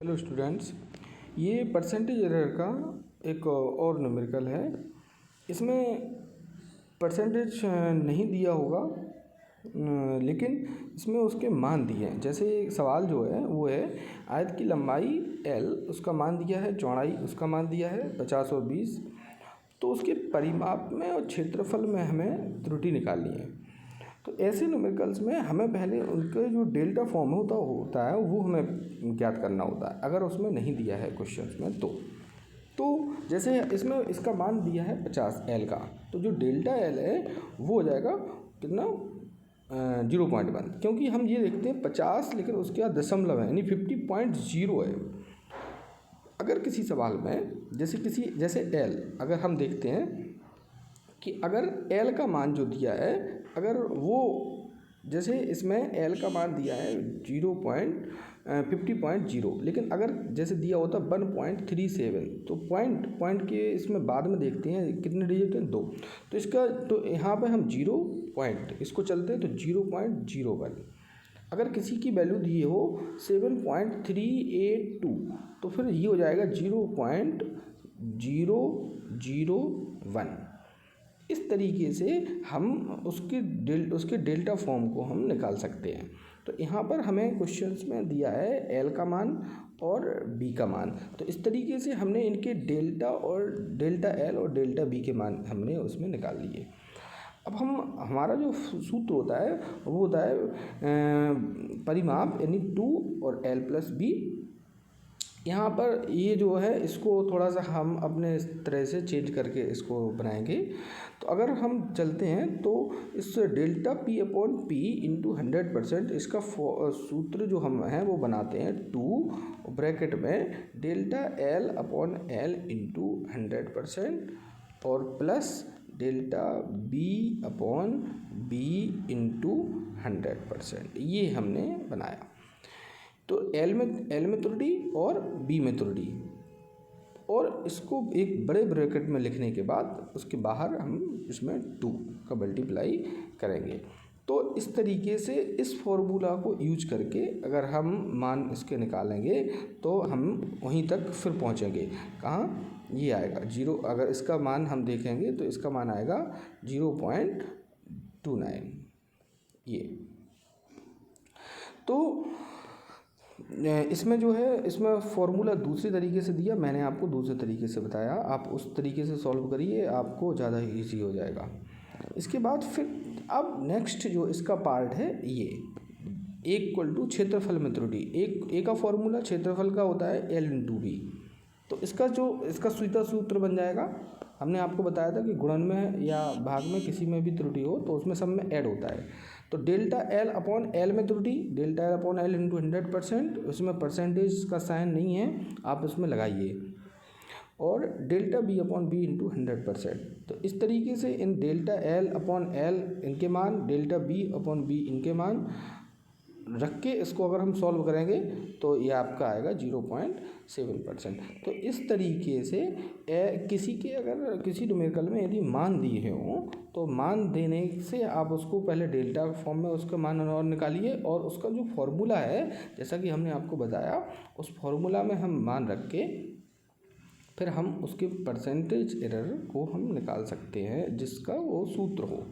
Hello students, ये percentage error का एक और न्यूमेरिकल है। इसमें परसेंटेज नहीं दिया होगा, लेकिन इसमें उसके मान दिए हैं। जैसे सवाल जो है वो है आयत की लंबाई L, उसका मान दिया है, चौड़ाई उसका मान दिया है 50 और 20। तो उसके परिमाप में और क्षेत्रफल में हमें त्रुटि निकालनी है। तो ऐसे न्यूमेरिकल्स में हमें पहले उनके जो डेल्टा फॉर्म होता है वो हमें ज्ञात करना होता है, अगर उसमें नहीं दिया है क्वेश्चंस में। तो जैसे इसमें इसका मान दिया है 50 L का, तो जो डेल्टा L है वो हो जाएगा कितना 0.1, क्योंकि हम ये देखते हैं 50 लेकिन उसके बाद दशमलव है, यानी 50.0 है। अगर किसी सवाल में जैसे L, अगर हम देखते हैं कि अगर L का मान जो दिया है, अगर वो जैसे इसमें L का मान दिया है 50.0, लेकिन अगर जैसे दिया होता 1.37, तो पॉइंट के इसमें बाद में देखते हैं कितने डिजिट हैं, 2। तो इसका तो यहाँ पे हम 0 पॉइंट इसको चलते हैं तो 0.01। अगर किसी की वैल्यू दी हो 7.382, तो फिर ये हो जाएगा 0.001। इस तरीके से हम उसके डेल्टा फॉर्म को हम निकाल सकते हैं। तो यहाँ पर हमें क्वेश्चंस में दिया है L का मान और B का मान, तो इस तरीके से हमने इनके डेल्टा L और डेल्टा B के मान हमने उसमें निकाल लिए। अब हमारा जो सूत्र होता है वो होता है परिमाप, यानी 2 और L + B। यहाँ पर ये जो है इसको थोड़ा सा हम अपने इस तरह से चेंज करके इसको बनाएंगे। तो अगर हम चलते हैं तो इस डेल्टा P/P इंटू 100%, इसका सूत्र जो हम हैं वो बनाते हैं 2 ब्रैकेट में डेल्टा L/L इंटू 100% और प्लस डेल्टा B/B इंटू 100%, ये हमने बनाया। तो L में त्रुटि और B में त्रुटि, और इसको एक बड़े ब्रैकेट में लिखने के बाद उसके बाहर हम इसमें 2 का मल्टीप्लाई करेंगे। तो इस तरीके से इस फॉर्मूला को यूज करके अगर हम मान इसके निकालेंगे तो हम वहीं तक फिर पहुंचेंगे। कहाँ? ये आएगा 0। अगर इसका मान हम देखेंगे तो इसका मान आएगा 0.29। ये तो इसमें जो है इसमें फॉर्मूला दूसरे तरीके से दिया, मैंने आपको दूसरे तरीके से बताया। आप उस तरीके से सॉल्व करिए, आपको ज़्यादा इजी हो जाएगा। इसके बाद फिर अब नेक्स्ट जो इसका पार्ट है, ये A = क्षेत्रफल में त्रुटि। A का फॉर्मूला क्षेत्रफल का होता है L × B। तो इसका सीधा सूत्र बन जाएगा। हमने आपको बताया था कि गुणन में या भाग में किसी में भी त्रुटि हो तो उसमें सब में ऐड होता है। तो डेल्टा L/L में त्रुटि, डेल्टा L/L इंटू 100%, उसमें परसेंटेज का साइन नहीं है, आप उसमें लगाइए, और डेल्टा B/B इंटू 100%। तो इस तरीके से इन डेल्टा L/L इनके मान, डेल्टा B/B इनके मान रख के इसको अगर हम सॉल्व करेंगे तो ये आपका आएगा 0.7%। तो इस तरीके से अगर किसी न्यूमेरिकल में यदि मान दिए हों तो मान देने से आप उसको पहले डेल्टा फॉर्म में उसका मान और निकालिए, और उसका जो फॉर्मूला है जैसा कि हमने आपको बताया, उस फॉर्मूला में हम मान रख के फिर हम उसके परसेंटेज एरर को हम निकाल सकते हैं जिसका वो सूत्र हो।